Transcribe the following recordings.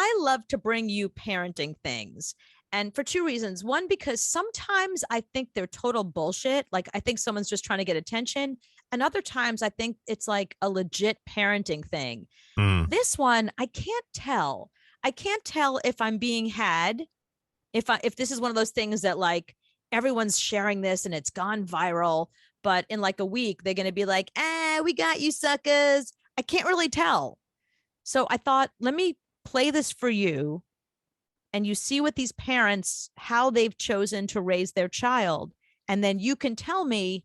I love to bring you parenting things. And for two reasons. One, because sometimes I think they're total bullshit. Like I think someone's just trying to get attention. And other times I think it's like a legit parenting thing. Mm. This one, I can't tell. I can't tell if I'm being had, if this is one of those things that like everyone's sharing this and it's gone viral, but in like a week they're going to be like, we got you suckers. I can't really tell. So I thought, let me play this for you and you see what these parents, how they've chosen to raise their child. And then you can tell me,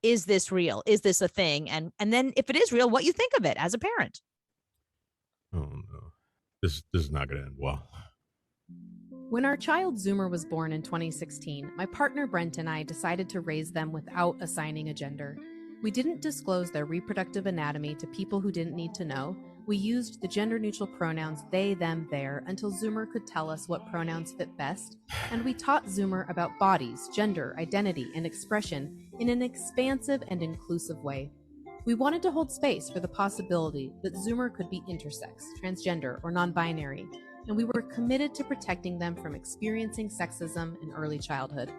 is this real? Is this a thing? And then if it is real, what you think of it as a parent. Oh no, this is not going to end well. When our child Zoomer was born in 2016, my partner Brent and I decided to raise them without assigning a gender. We didn't disclose their reproductive anatomy to people who didn't need to know. We used the gender-neutral pronouns they, them, their until Zoomer could tell us what pronouns fit best, and we taught Zoomer about bodies, gender, identity, and expression in an expansive and inclusive way. We wanted to hold space for the possibility that Zoomer could be intersex, transgender, or non-binary, and we were committed to protecting them from experiencing sexism in early childhood.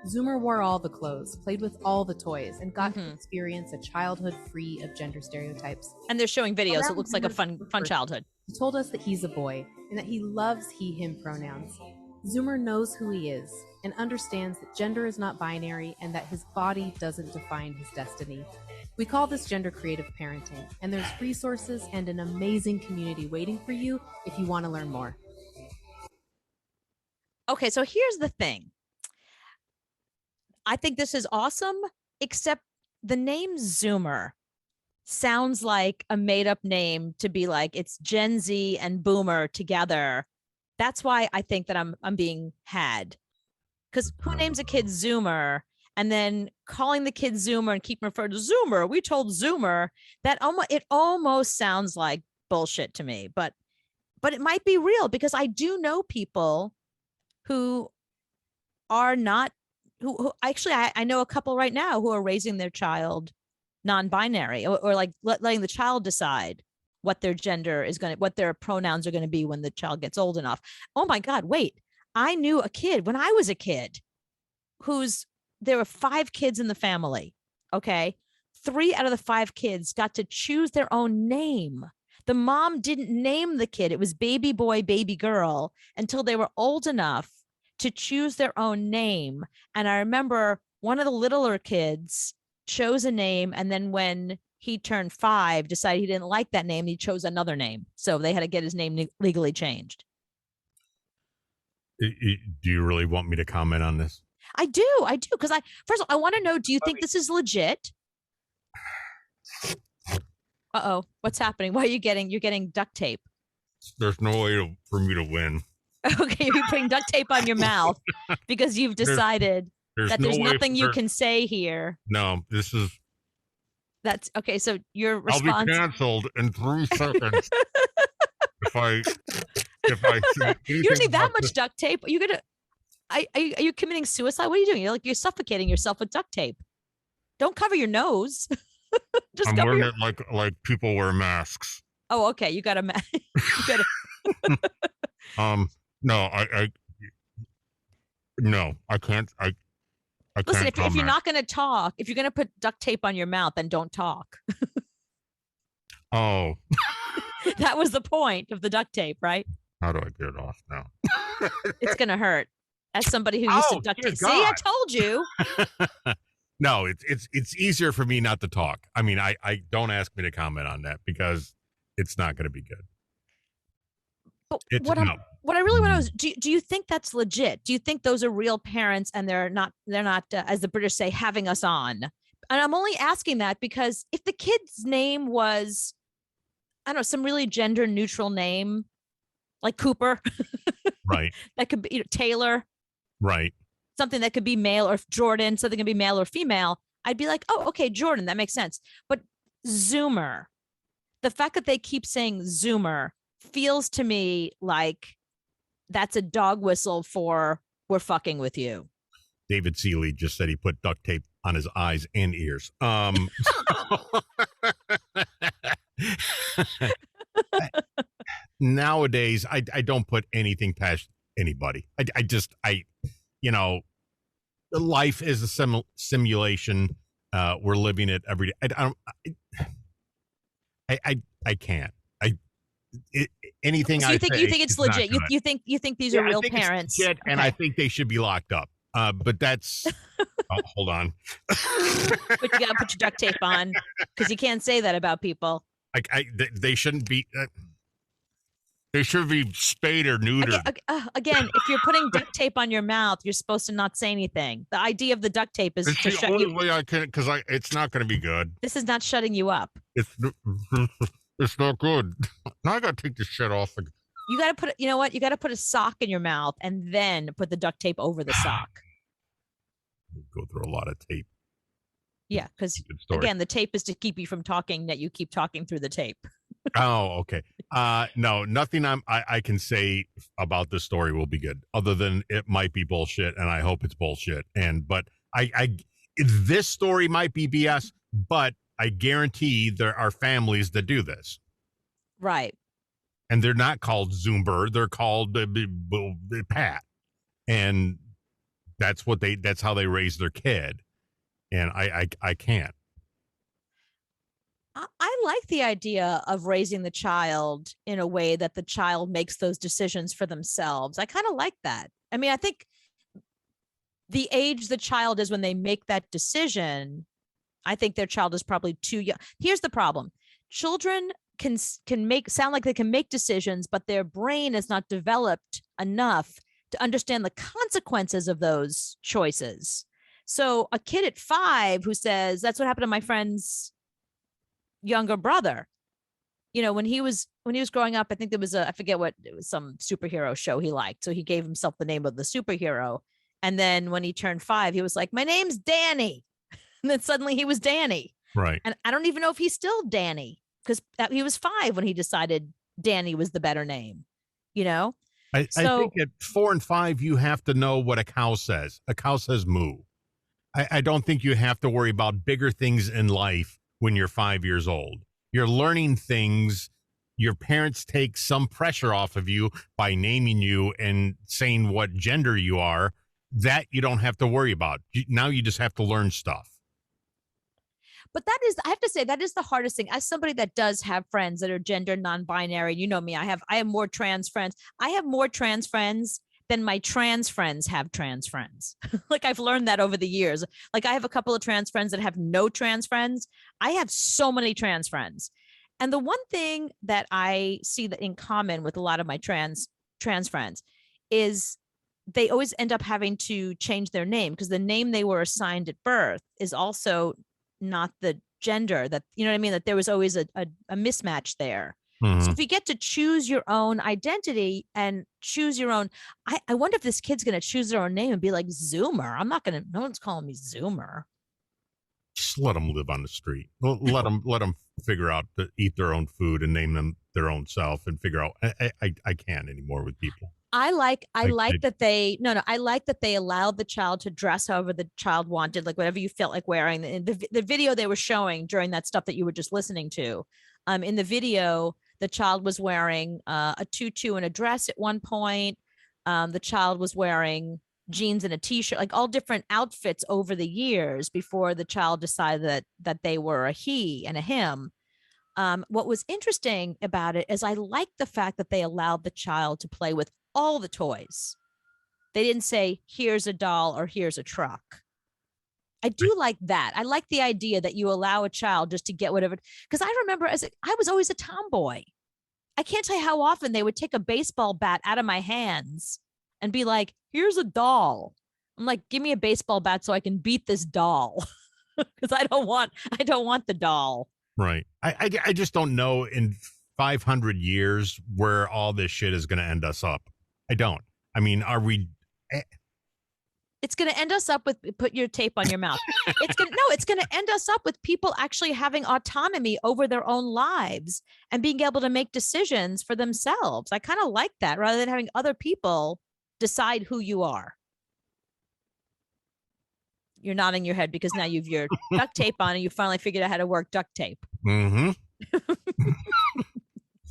Zoomer wore all the clothes, played with all the toys, and got to experience a childhood free of gender stereotypes. And they're showing videos, so it looks like a fun childhood. He told us that he's a boy, and that he loves he, him pronouns. Zoomer knows who he is, and understands that gender is not binary, and that his body doesn't define his destiny. We call this gender creative parenting, and there's resources and an amazing community waiting for you if you want to learn more. Okay, so here's the thing. I think this is awesome, except the name Zoomer sounds like a made up name to be like it's Gen Z and Boomer together. That's why I think that I'm being had. Because who names a kid Zoomer and then calling the kid Zoomer and keep referring to Zoomer? We told Zoomer that it almost sounds like bullshit to me, but it might be real because I do know people who are not who actually I know a couple right now who are raising their child non-binary or like letting the child decide what their gender is what their pronouns are going to be when the child gets old enough. Oh my God, wait. I knew a kid when I was a kid there were 5 kids in the family. Okay. 3 out of the 5 kids got to choose their own name. The mom didn't name the kid. It was baby boy, baby girl until they were old enough to choose their own name. And I remember one of the littler kids chose a name. And then when he turned 5, decided he didn't like that name. He chose another name. So they had to get his name legally changed. Do you really want me to comment on this? I do. Because first of all, I want to know, do you think this is legit? Uh-oh, what's happening? Why are you're getting duct tape? There's no way for me to win. Okay, you're putting duct tape on your mouth because you've decided that there's nothing you can say here. No, that's okay. So your response. I'll be canceled in 3 seconds. if I you don't need that much duct tape. Are you committing suicide? What are you doing? You're suffocating yourself with duct tape. Don't cover your nose. I'm wearing it like people wear masks. Oh, okay. You got a mask. No, no, I can't. I Listen, can't if you're not going to talk, if you're going to put duct tape on your mouth, then don't talk. Oh. That was the point of the duct tape, right? How do I get it off now? It's going to hurt. As somebody who used to duct tape. See, I told you. No, it's easier for me not to talk. I mean, I don't ask me to comment on that because it's not going to be good. But what I really want to know is, do you think that's legit? Do you think those are real parents and they're not as the British say, having us on? And I'm only asking that because if the kid's name was, I don't know, some really gender neutral name like Cooper, right? That could be Taylor, right? Something that could be male, or Jordan, something could be male or female. I'd be like, oh, okay, Jordan, that makes sense. But Zoomer, the fact that they keep saying Zoomer feels to me like that's a dog whistle for we're fucking with you. David Seeley just said he put duct tape on his eyes and ears. nowadays, I don't put anything past anybody. You know, life is a simulation. We're living it every day. I can't. Anything So I you think say it's is not legit? good. You think these are I real think it's parents? legit, and I Okay. think they should be locked up. But that's hold on. But you gotta put your duct tape on because you can't say that about people. They shouldn't be. They should be spayed or neutered. Again, if you're putting duct tape on your mouth, you're supposed to not say anything. The idea of the duct tape is It's to the shut only you. way I can, because it's not going to be good. This is not shutting you up. It's not good. Now I got to take this shit off. You got to put, you know what? You got to put a sock in your mouth and then put the duct tape over the sock. Go through a lot of tape. Yeah, because again, the tape is to keep you from talking. That you keep talking through the tape. Oh, okay. No, nothing I can say about this story will be good, other than it might be bullshit, and I hope it's bullshit. But this story might be BS, but I guarantee there are families that do this. Right. And they're not called Zoomer, they're called Pat. And that's how they raise their kid. And I can't. I like the idea of raising the child in a way that the child makes those decisions for themselves. I kind of like that. I mean, I think the age the child is when they make that decision, I think their child is probably too young. Here's the problem. Children can sound like they can make decisions, but their brain is not developed enough to understand the consequences of those choices. So a kid at 5 who says, that's what happened to my friend's younger brother. You know, when he was growing up, I think there was I forget what, it was some superhero show he liked. So he gave himself the name of the superhero. And then when he turned 5, he was like, my name's Danny. And then suddenly he was Danny. Right. And I don't even know if he's still Danny because he was 5 when he decided Danny was the better name, you know? I think at 4 and 5, you have to know what a cow says. A cow says moo. I don't think you have to worry about bigger things in life when you're 5 years old. You're learning things. Your parents take some pressure off of you by naming you and saying what gender you are. That you don't have to worry about. Now you just have to learn stuff. But that is, I have to say, that is the hardest thing. As somebody that does have friends that are gender non-binary, you know me, I have more trans friends. I have more trans friends than my trans friends have trans friends. Like I've learned that over the years. Like I have a couple of trans friends that have no trans friends. I have so many trans friends. And the one thing that I see that in common with a lot of my trans friends is they always end up having to change their name because the name they were assigned at birth is also not the gender that, you know what I mean? That there was always a mismatch there. Mm-hmm. So if you get to choose your own identity and choose your own, I wonder if this kid's going to choose their own name and be like Zoomer. No one's calling me Zoomer. Just let them live on the street. Let them figure out to eat their own food and name them their own self and figure out. I can't anymore with people. I like that they allowed the child to dress however the child wanted, like whatever you felt like wearing. The video they were showing during that stuff that you were just listening to, in the video, the child was wearing a tutu and a dress at one point. The child was wearing jeans and a t-shirt, like all different outfits over the years before the child decided that they were a he and a him. What was interesting about it is I liked the fact that they allowed the child to play with all the toys. They didn't say, here's a doll or here's a truck. I do like that. I like the idea that you allow a child just to get whatever, because I remember I was always a tomboy. I can't tell you how often they would take a baseball bat out of my hands and be like, here's a doll. I'm like, give me a baseball bat so I can beat this doll. Because I don't want the doll. Right. I just don't know in 500 years where all this shit is going to end us up. I don't. I mean, are we? It's going to end us up with, put your tape on your mouth. It's going to end us up with people actually having autonomy over their own lives and being able to make decisions for themselves. I kind of like that rather than having other people decide who you are. You're nodding your head because now you've your duct tape on and you finally figured out how to work duct tape. Mm-hmm.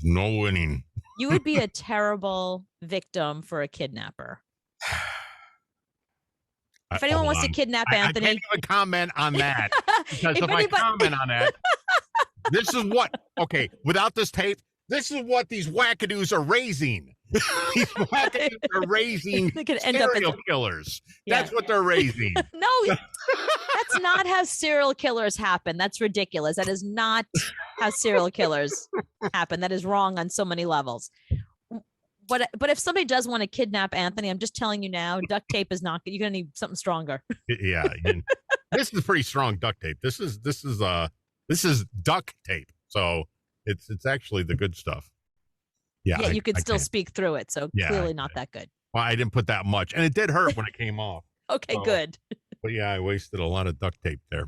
No winning. You would be a terrible victim for a kidnapper. If anyone Hold wants to on. kidnap I Anthony, can't even comment on that because if if I anybody- comment on that, this is what. Okay, without this tape, this is what these wackadoos are raising. These wackadoos are raising they could end up as serial killers. Yeah. That's what they're raising. no. That's not how serial killers happen. That's ridiculous. That is not how serial killers happen. That is wrong on so many levels. But if somebody does want to kidnap Anthony, I'm just telling you now, duct tape is not good. You're gonna need something stronger. Yeah, this is pretty strong duct tape. This is duct tape. So it's actually the good stuff. Yeah, You could I still can't. speak through it. So Yeah, clearly not that good. Well, I didn't put that much, and it did hurt when it came off. Okay, Oh. good. But yeah, I wasted a lot of duct tape there.